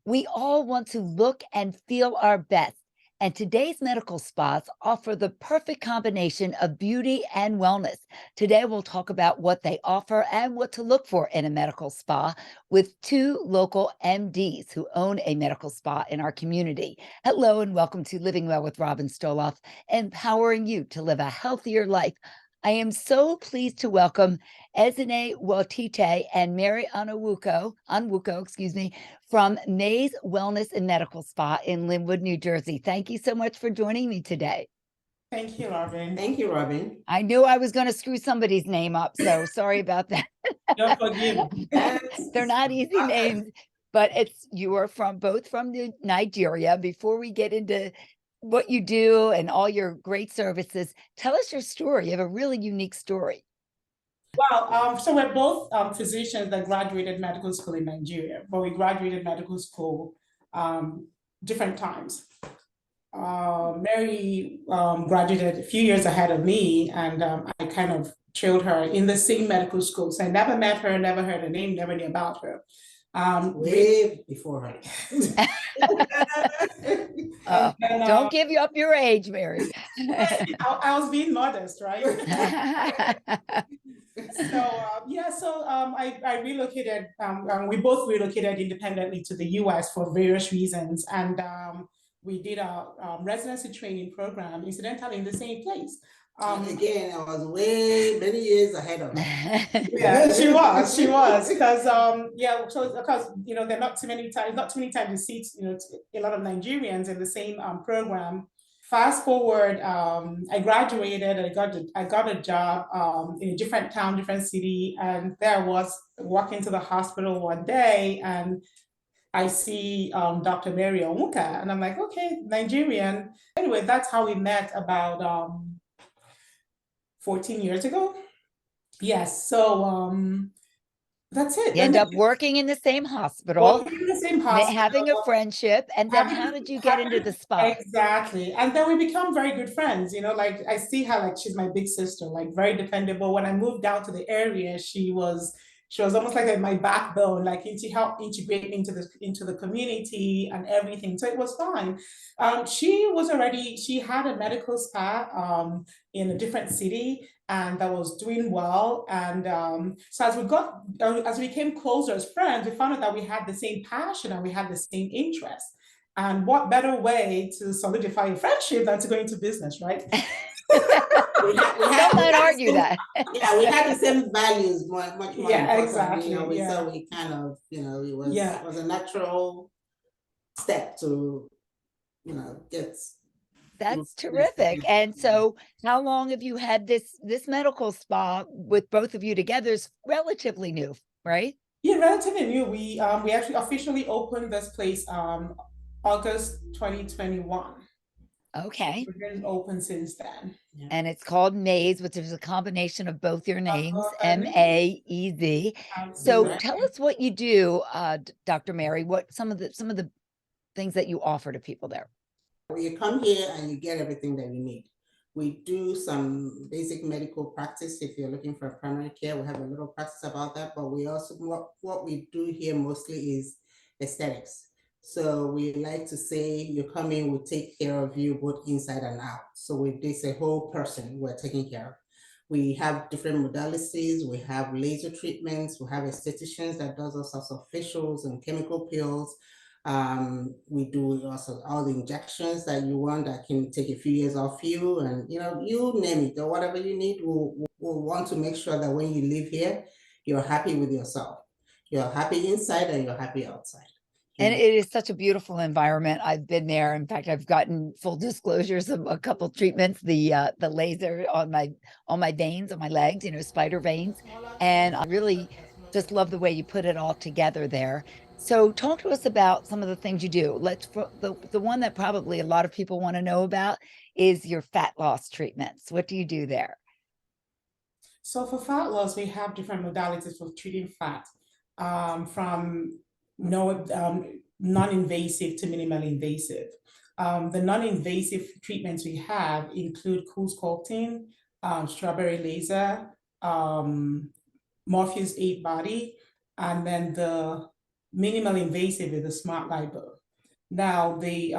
We all want to look and feel our best, and today's medical spas offer the perfect combination of beauty and wellness. Today, we'll talk about what they offer and what to look for in a medical spa with two local MDs who own a medical spa in our community. Hello, and welcome to Living Well with Robin Stoloff, empowering you to live a healthier life. I am so pleased to welcome Ezinne Nwotite and Mary Onwuka, from Maez Wellness and Medical Spa in Linwood, New Jersey. Thank you so much for joining me today. Thank you, Robin. Thank you, Robin. I knew I was going to screw somebody's name up, so sorry about that. Don't forgive. They're not easy names, but you are both from Nigeria. Before we get into what you do and all your great services, tell us your story. You have a really unique story. Well, so we're both physicians that graduated medical school in Nigeria, but we graduated medical school different times. Mary graduated a few years ahead of me, and I kind of trailed her in the same medical school. So I never met her, never heard her name, never knew about her. Way before her. Don't give you up your age, Mary. I was being modest, right? I relocated. We both relocated independently to the U.S. for various reasons, and we did our residency training program, incidentally, in the same place. Again, I was way many years ahead of her. Yeah, she was, because there are not too many times you see a lot of Nigerians in the same program. Fast forward, I graduated. I got a job in a different town, different city, and there I was walking to the hospital one day, and I see Dr. Mary Onwuka, and I'm like, okay, Nigerian. Anyway, that's how we met about 14 years ago. Yes, so that's it. You end up working in the same hospital, having a friendship, and then how did you get into the spa? Exactly, and then we become very good friends. Like I see her like she's my big sister, like very dependable. When I moved down to the area, she was almost like my backbone, like to help integrate into the community and everything. So it was fine. She had a medical spa in a different city, and that was doing well. And so as we became closer as friends, we found out that we had the same passion and we had the same interest. And what better way to solidify a friendship than to go into business, right? We argue that. Yeah, we had the same values, much more important. Exactly. So we kind of, it was a natural step to, get. That's terrific. And so how long have you had this medical spa with both of you together? Is relatively new, right? Yeah, relatively new. We actually officially opened this place August 2021. Okay. We've been open since then. Yeah. And it's called Maez, which is a combination of both your names, M-A-E-Z. So tell us what you do, Dr. Mary, what some of the things that you offer to people there. You come here and you get everything that you need. We do some basic medical practice. If you're looking for primary care, we have a little practice about that, but we also, what we do here mostly is aesthetics. So we like to say, you come in, we take care of you both inside and out. So this a whole person we're taking care of. We have different modalities. We have laser treatments. We have estheticians that does all sorts of facials and chemical peels. We do also all the injections that you want that can take a few years off you, and you name it, or whatever you need. We'll want to make sure that when you live here, you're happy with yourself. You're happy inside and you're happy outside. And it is such a beautiful environment. I've been there. In fact, I've gotten full disclosures of a couple treatments, the laser on my veins, on my legs, spider veins. And I really just love the way you put it all together there. So talk to us about some of the things you do. The one that probably a lot of people want to know about is your fat loss treatments. What do you do there? So for fat loss, we have different modalities for treating fat, from non-invasive to minimally invasive. The non-invasive treatments we have include cool sculpting, strawberry laser, Morpheus 8 body, and then the minimally invasive is the smart lipo. Now, the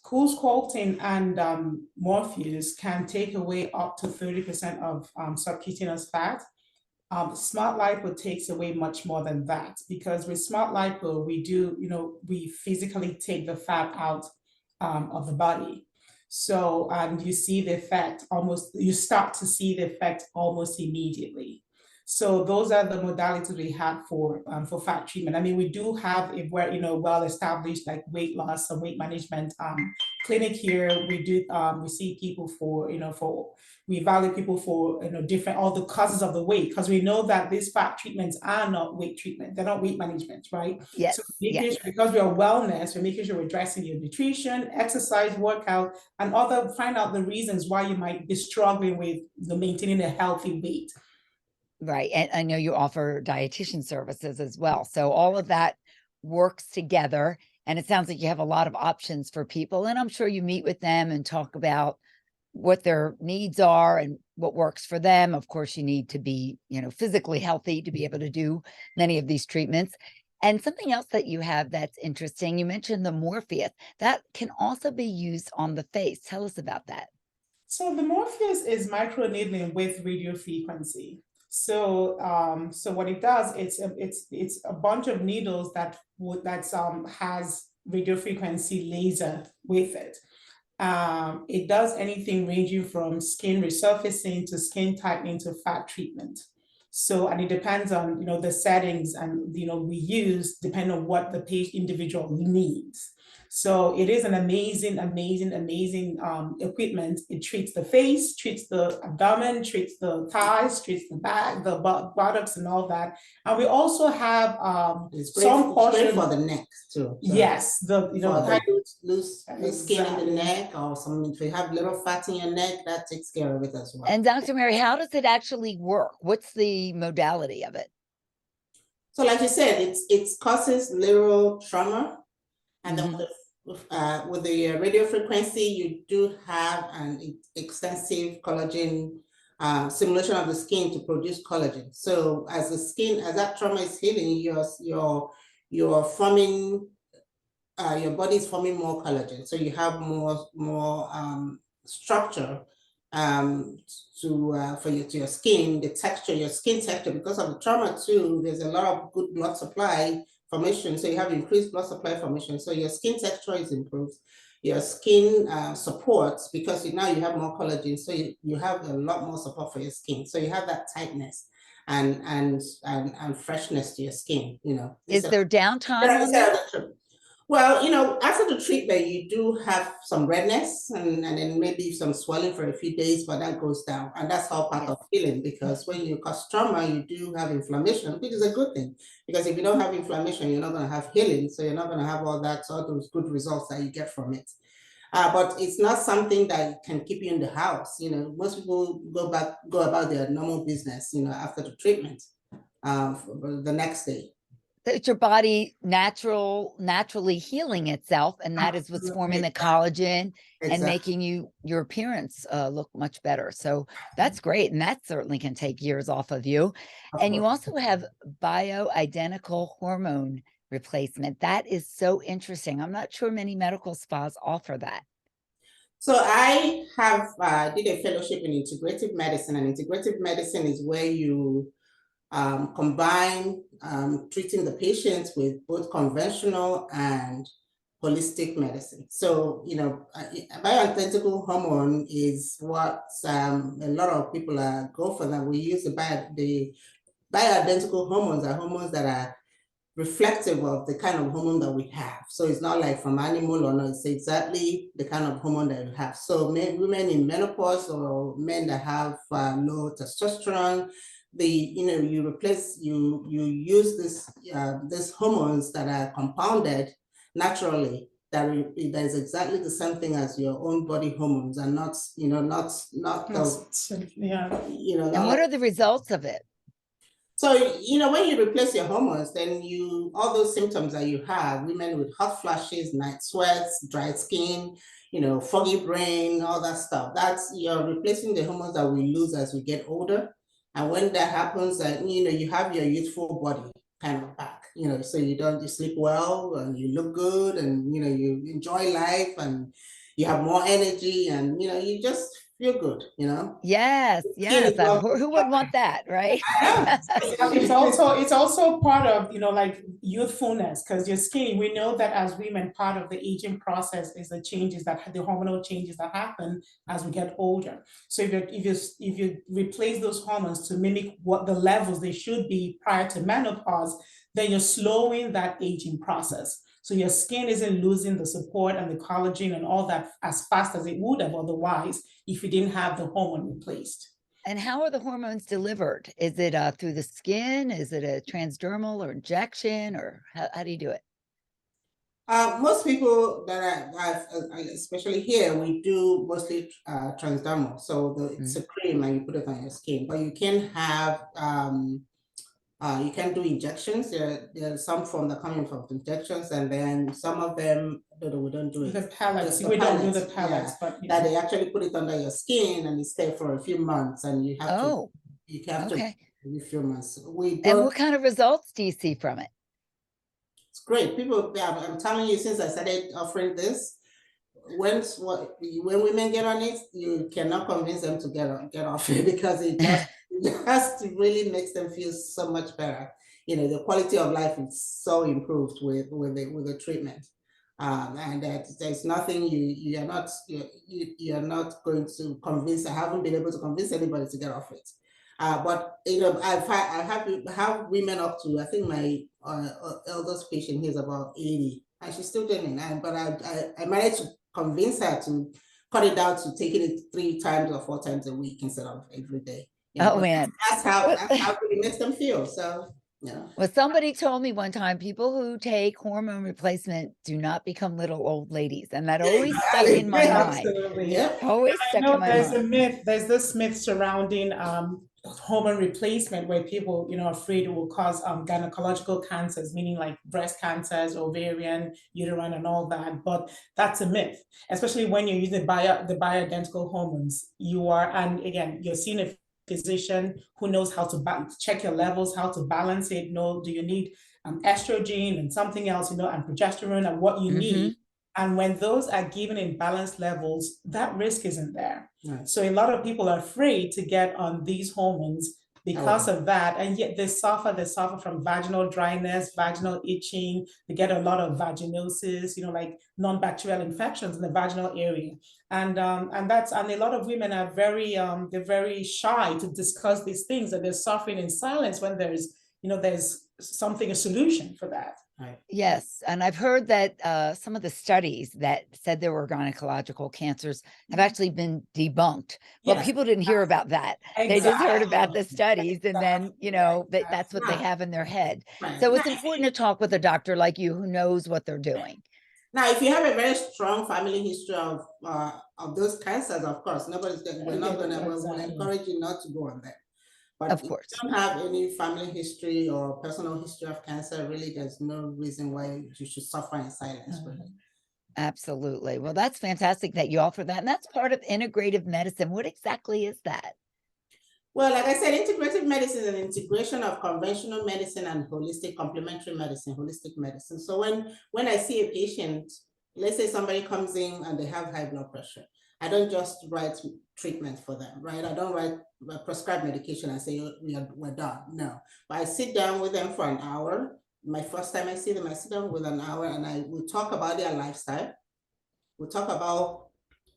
cool sculpting and Morpheus can take away up to 30% of subcutaneous fat. Smart lipo takes away much more than that, because with smart lipo, we do, we physically take the fat out of the body. So, and you see the effect you start to see the effect almost immediately. So those are the modalities we have for fat treatment. I mean, we do have a well-established like weight loss and weight management clinic here. We do we see people we evaluate people for different all the causes of the weight, because we know that these fat treatments are not weight treatment, they're not weight management, right? Yes. So because we are wellness, we're making sure we're addressing your nutrition, exercise, workout, and find out the reasons why you might be struggling with maintaining a healthy weight. Right. And I know you offer dietitian services as well. So all of that works together. And it sounds like you have a lot of options for people. And I'm sure you meet with them and talk about what their needs are and what works for them. Of course, you need to be, physically healthy to be able to do many of these treatments. And something else that you have that's interesting, you mentioned the Morpheus. That can also be used on the face. Tell us about that. So the Morpheus is microneedling with radio frequency. So, so what it does, it's a bunch of needles that has radio frequency laser with it. It does anything ranging from skin resurfacing to skin tightening to fat treatment. So, and it depends on the settings and we use depending on what the individual needs. So it is an amazing equipment. It treats the face, treats the abdomen, treats the thighs, treats the back, the buttocks, and all that. And we also have some portion for the neck too. So yes, the loose skin in the neck, or something. If you have little fat in your neck, that takes care of it as well. And Dr. Mary, how does it actually work? What's the modality of it? So, like you said, it causes little trauma. And then with the radio frequency, you do have an extensive collagen stimulation of the skin to produce collagen. So as that trauma is healing, you're forming, your body is forming more collagen. So you have more structure for your skin, the texture, your skin texture. Because of the trauma too, there's a lot of good blood supply formation, so you have increased blood supply formation, so your skin texture is improved, your skin supports, because now you have more collagen, so you have a lot more support for your skin, so you have that tightness and freshness to your skin. Is there downtime on that? Well, after the treatment, you do have some redness and then maybe some swelling for a few days, but that goes down. And that's all part of healing, because when you cause trauma, you do have inflammation, which is a good thing. Because if you don't have inflammation, you're not going to have healing. So you're not going to have all those good results that you get from it. But it's not something that can keep you in the house. Most people go about their normal business, after the treatment, the next day. It's your body naturally healing itself, and that is what's forming the collagen and making your appearance look much better. So that's great, and that certainly can take years off of you. And you also have bioidentical hormone replacement. That is so interesting. I'm not sure many medical spas offer that. So I did a fellowship in integrative medicine, and integrative medicine is where you combine treating the patients with both conventional and holistic medicine. So, bioidentical hormone is what a lot of people go for. That we use the bioidentical hormones are hormones that are reflective of the kind of hormone that we have. So it's not like from animal or not, it's exactly the kind of hormone that you have. So women in menopause or men that have low testosterone, you use these hormones that are compounded naturally, that is exactly the same thing as your own body hormones, and not And what are the results of it? So, when you replace your hormones, then all those symptoms that you have, women with hot flashes, night sweats, dry skin, foggy brain, all that stuff, you're replacing the hormones that we lose as we get older. And when that happens, you have your youthful body kind of back. so you sleep well and you look good and, you enjoy life and you have more energy and, you just feel good, Yes, Skin yes. is not. Who wouldn't want that, right? It's also part of, like youthfulness, because your skin, we know that as women, part of the aging process is the hormonal changes that happen as we get older. So if you replace those hormones to mimic what the levels they should be prior to menopause, then you're slowing that aging process. So your skin isn't losing the support and the collagen and all that as fast as it would have otherwise if you didn't have the hormone replaced. And how are the hormones delivered? Is it through the skin? Is it a transdermal or injection, or how do you do it? Most people that especially here, we do mostly transdermal. So it's a cream and you put it on your skin, but you can have, you can do injections. There are some form that come in from injections, and then some of them, we don't do it. The pellets, we don't do the pellets, but that they actually put it under your skin and it stays for a few months, and you have to okay. every few months. We And don't. what kind of results do you see from it? It's great. People, I'm telling you, since I started offering this, when women get on it, you cannot convince them to get off it because it just really makes them feel so much better. The quality of life is so improved with the treatment. And that there's nothing you're not going to convince. I haven't been able to convince anybody to get off it. But I have women up to, I think my eldest patient here is about 80, and she's still doing it. But I managed to convince her to cut it down to taking it 3 times or 4 times a week instead of every day. Oh man, that's how it really makes them feel. So yeah. Well, somebody told me one time people who take hormone replacement do not become little old ladies, and that always stuck in my mind. Absolutely. Yep. Always stuck in my mind. There's this myth surrounding hormone replacement where people, are afraid it will cause gynecological cancers, meaning like breast cancers, ovarian, uterine, and all that. But that's a myth, especially when you're using the bioidentical hormones. And again, you're seeing a physician who knows how to check your levels, how to balance it. Do you need estrogen and something else, and progesterone and what you need. And when those are given in balanced levels, that risk isn't there. Right. So a lot of people are afraid to get on these hormones because of that. And yet they suffer from vaginal dryness, vaginal itching. They get a lot of vaginosis, like non-bacterial infections in the vaginal area. And a lot of women are they're very shy to discuss these things, and they're suffering in silence when there's a solution for that. Right. Yes, and I've heard that some of the studies that said there were gynecological cancers have actually been debunked. But people didn't hear about that. Exactly. They just heard about the studies, and then that's what they have in their head. Right. So it's important to talk with a doctor like you who knows what they're doing. Now, if you have a very strong family history of those cancers, of course, we're not going to we'll encourage you not to go on that. But of course, if you don't have any family history or personal history of cancer, really, there's no reason why you should suffer in silence. Really. Absolutely. Well, that's fantastic that you offer that. And that's part of integrative medicine. What exactly is that? Well, like I said, integrative medicine is an integration of conventional medicine and holistic complementary medicine, holistic medicine. So when I see a patient, let's say somebody comes in and they have high blood pressure, I don't just write treatment for them, right? I don't prescribe medication and say, we're done. No, but I sit down with them for an hour. My first time I see them, I sit down with an hour and we talk about their lifestyle. We'll talk about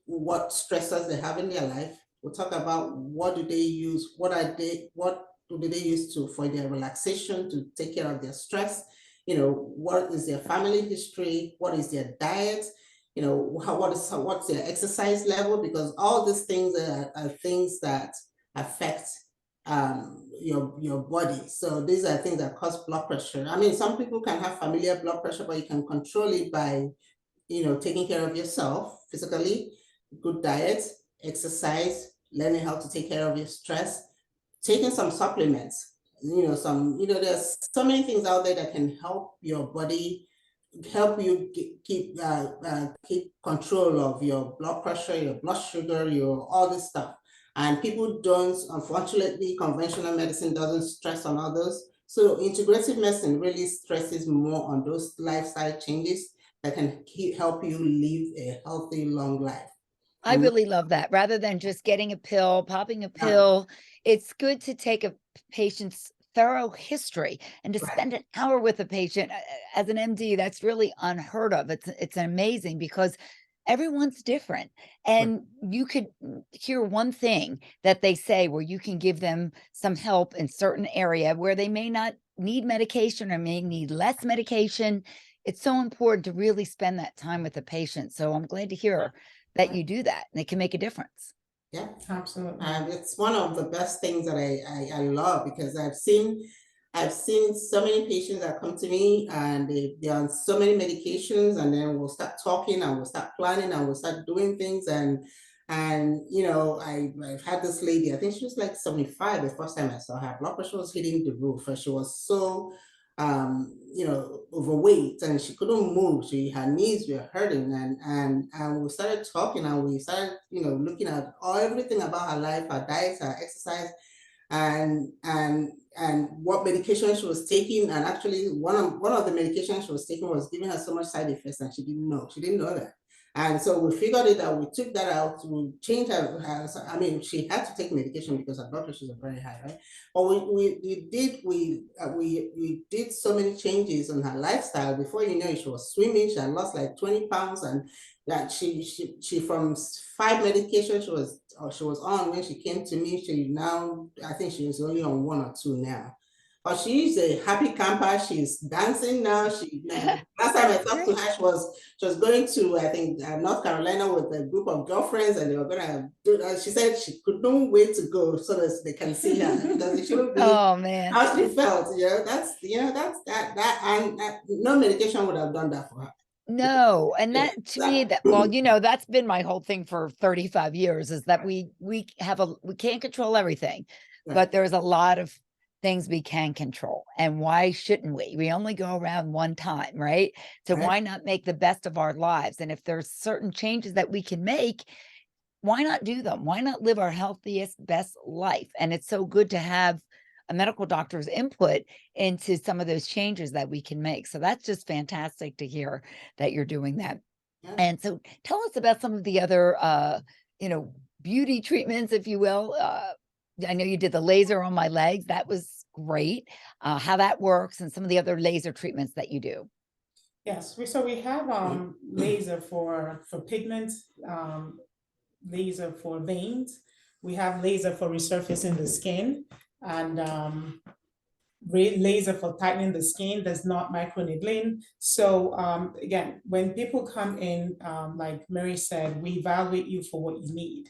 what stressors they have in their life. We'll talk about what do they use, what do they use for their relaxation, to take care of their stress. What is their family history? What is their diet? What's their exercise level? Because all these things are things that affect your body. So these are things that cause blood pressure. I mean, some people can have familiar blood pressure, but you can control it by, taking care of yourself physically, good diet, exercise, learning how to take care of your stress, taking some supplements. There's so many things out there that can help your body, help you keep control of your blood pressure, your blood sugar, all this stuff. And people don't, unfortunately, conventional medicine doesn't stress on others. So integrative medicine really stresses more on those lifestyle changes that can help you live a healthy, long life. I really love that. Rather than just getting a pill, popping a pill, it's good to take a patient's thorough history and to spend an hour with a patient. As an MD, that's really unheard of. It's amazing because everyone's different. And you could hear one thing that they say where you can give them some help in certain area where they may not need medication or may need less medication. It's so important to really spend that time with the patient. So I'm glad to hear that you do that, and it can make a difference. Yeah, absolutely. It's one of the best things that I love, because I've seen so many patients that come to me and they're on so many medications, and then we'll start talking and we'll start planning and we'll start doing things. And you know, I've had this lady, I think she was like 75 the first time I saw her. Blood pressure was hitting the roof, and she was so you know, overweight, and she couldn't move. Her knees were hurting, and we started talking, and we started, you know, looking at everything about her life, her diet, her exercise, and what medication she was taking. And actually, one of the medications she was taking was giving her so much side effects, and she didn't know that. And so we figured it out. We took that out. We changed her. I mean, she had to take medication because her blood pressures are very high, right? But we did so many changes on her lifestyle. Before you know it, she was swimming. She had lost like 20 pounds, and that she from 5 medications she was on when she came to me. She now, I think she is only on 1 or 2 now. But she's a happy camper. She's dancing now. Last time I talked to her, she was going to, I think, North Carolina with a group of girlfriends, and they were gonna do. She said she couldn't wait to go so that they can see her, because she would be how she felt. And no medication would have done that for her. No, and that to me, that, well, you know, that's been my whole thing for 35 years, is that we can't control everything, but there's a lot of things we can control. And why shouldn't we? We only go around one time, right? So why not make the best of our lives? And if there's certain changes that we can make, why not do them? Why not live our healthiest, best life? And it's so good to have a medical doctor's input into some of those changes that we can make. So that's just fantastic to hear that you're doing that. And so tell us about some of the other, you know, beauty treatments, if you will. I know you did the laser on my legs. That was great. How that works, and some of the other laser treatments that you do. Yes, so we have laser for pigments, laser for veins. We have laser for resurfacing the skin, and laser for tightening the skin. There's not microneedling. So again, when people come in, like Mary said, we evaluate you for what you need.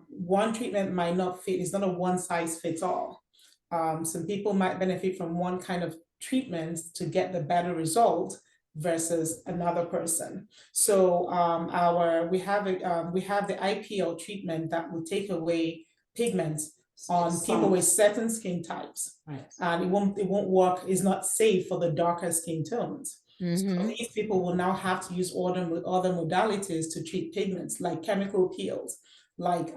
One treatment might not fit. It's not a one size fits all. Some people might benefit from one kind of treatment to get the better result versus another person. So we have the IPL treatment that will take away pigments on people with certain skin types, and it won't work. It's not safe for the darker skin tones. So these people will now have to use other modalities to treat pigments, like chemical peels, like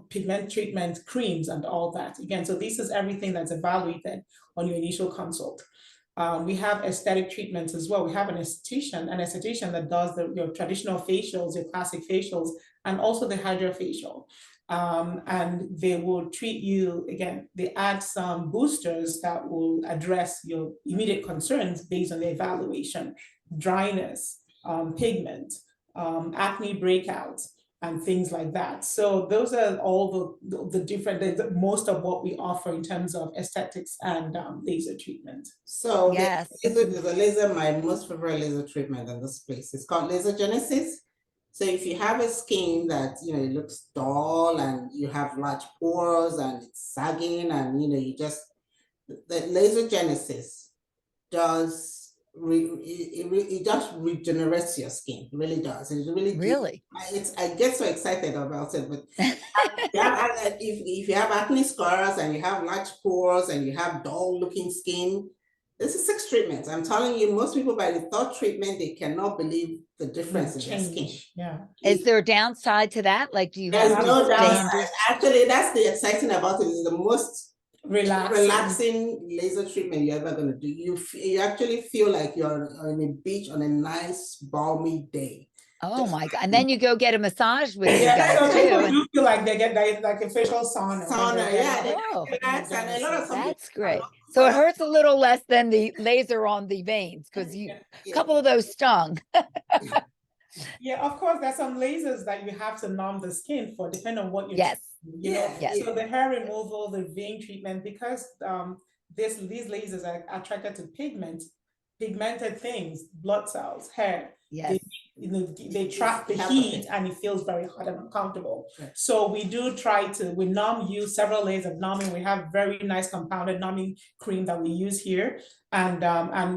pigment treatment creams and all that. Again, so this is everything that's evaluated on your initial consult. We have aesthetic treatments as well. We have an esthetician that does your traditional facials, your classic facials, and also the hydrofacial. And they will treat you, again, they add some boosters that will address your immediate concerns based on the evaluation: dryness, pigment, acne breakouts, and things like that. So those are all the different, most of what we offer in terms of aesthetics and laser treatment. So the laser, my most favorite laser treatment in this place, it's called Laser Genesis. So if you have a skin that, you know, it looks dull and you have large pores and it's sagging, and, you know, the Laser Genesis does, it just regenerates your skin. It really does. It really I get so excited about it. But if you have acne scars and you have large pores and you have dull looking skin, this is 6 treatments. I'm telling you, most people by the 3rd treatment, they cannot believe the difference in their skin. Yeah. Is there a downside to that? Like, do you There's have no to downside. Actually, that's the exciting about it. Is the most relaxing laser treatment you're ever going to do. You actually feel like you're on a beach on a nice balmy day. Oh my God. And then you go get a massage with you Yeah, guys so too. people And do feel like they get like a facial sauna. when they're yeah, getting- oh, relax, and a lot of some that's people great. So it hurts a little less than the laser on the veins because a couple of those stung. Yeah, of course, there's some lasers that you have to numb the skin for, depending on what you're Yes. you know. Yes. So the hair removal, the vein treatment, because these lasers are attracted to pigmented things, blood cells, hair. Yes. They trap the heat and it feels very hot and uncomfortable. Right. So we do we use several layers of numbing. We have very nice compounded numbing cream that we use here. And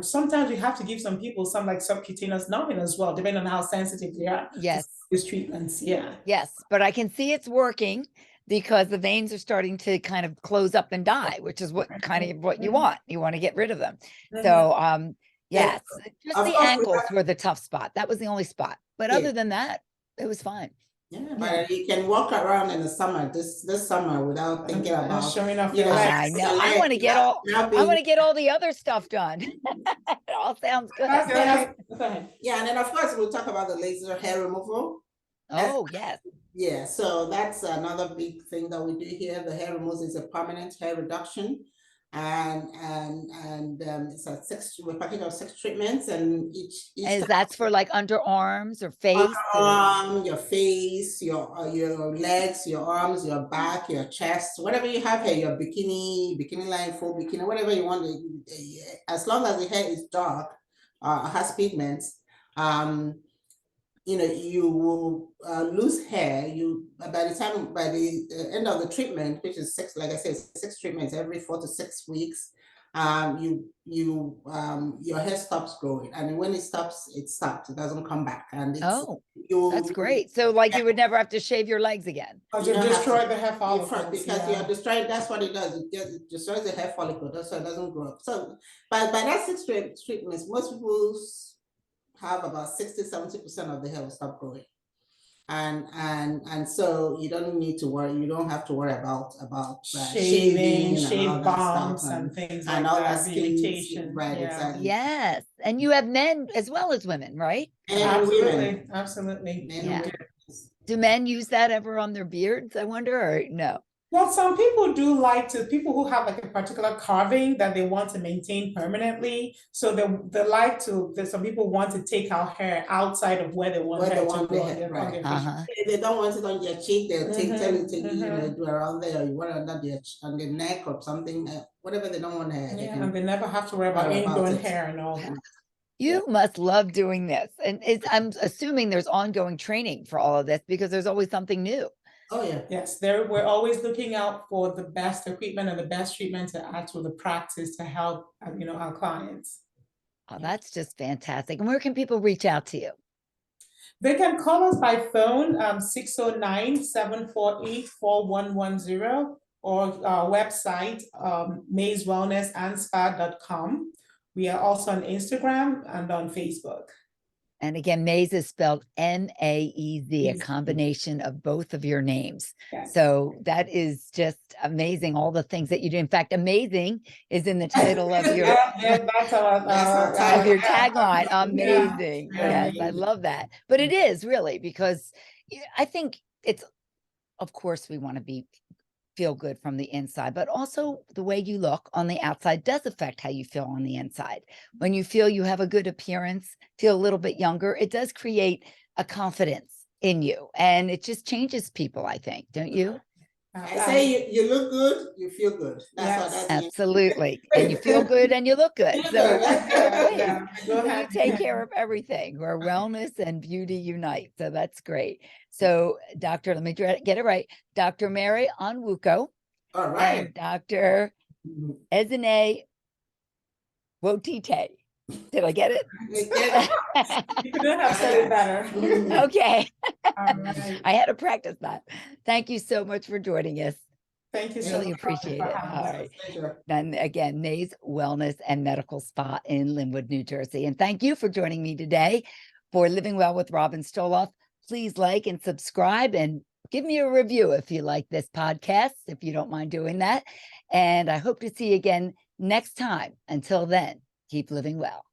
sometimes we have to give some people some like subcutaneous numbing as well, depending on how sensitive they are. Yes. These treatments, yeah. Yes, but I can see it's working because the veins are starting to kind of close up and die, which is what you want. You want to get rid of them. So yes, just the ankles were the tough spot. That was the only spot. But other than that, it was fine. Yeah, but you can walk around in the summer, this summer, without thinking about showing off your your legs. I know. I want to get all the other stuff done. It all sounds good. Go ahead. Yeah, and then of course we'll talk about the laser hair removal. Oh, yes. Yeah, so that's another big thing that we do here. The hair removal is a permanent hair reduction, and it's a package of 6 treatments, and each that's for like underarms or face, your face, your legs, your arms, your back, your chest, whatever you have here, your bikini line, full bikini, whatever you want. As long as the hair is dark, has pigments, you will lose hair. By the end of the treatment, which is 6, like I said, 6 treatments every 4 to 6 weeks, your hair stops growing, and when it stops, it doesn't come back. And that's great. So like you would never have to shave your legs again. Or you destroy the hair follicles. Because you're destroying, that's what it does. It destroys the hair follicle. That's why it doesn't grow up. So by that 6 treatments, most people have about 60-70% of the hair will stop growing, and so you don't need to worry. You don't have to worry about shaving, shave balms and things like all that. Irritation, right? Yeah. Exactly. Yes, and you have men as well as women, right? Absolutely, absolutely. Yeah. Do men use that ever on their beards, I wonder, or no? Well, some people do people who have like a particular carving that they want to maintain permanently. So some people want to take out hair outside of where they want hair to go on their facial. If they don't want it on your cheek, they'll do around there, or you want it on the neck or something, whatever they don't want hair. Yeah, and they never have to worry about ingrown hair and all that. You must love doing this. And I'm assuming there's ongoing training for all of this because there's always something new. Oh yeah. Yes, we're always looking out for the best equipment and the best treatment to add to the practice to help our clients. Oh, that's just fantastic. And where can people reach out to you? They can call us by phone, 609-748-4110, or our website, maezwellnessandSpa.com. We are also on Instagram and on Facebook. And again, Maez is spelled M-A-E-Z, a combination of both of your names. Yes. So that is just amazing, all the things that you do. In fact, amazing is in the title of your, of your tagline, amazing. Yeah. Yes, I love that. But it is really, because I think it's, of course, we want to feel good from the inside, but also the way you look on the outside does affect how you feel on the inside. When you feel you have a good appearance, feel a little bit younger, it does create a confidence in you, and it just changes people, I think, don't you? I say you look good, you feel good. That's absolutely. And you feel good and you look good. So you take care of everything where wellness and beauty unite. So that's great. So Dr. let me get it right. Dr. Mary Onwuka. All right. And Dr. Ezinne Nwotite. Did I get it? You could have said it better. Okay. Right. I had to practice that. Thank you so much for joining us. Thank you so much. Really appreciate it. All right. Then again, Maez Wellness and Medical Spa in Linwood, New Jersey. And thank you for joining me today for Living Well with Robin Stoloff. Please like and subscribe and give me a review if you like this podcast, if you don't mind doing that. And I hope to see you again next time. Until then, keep living well.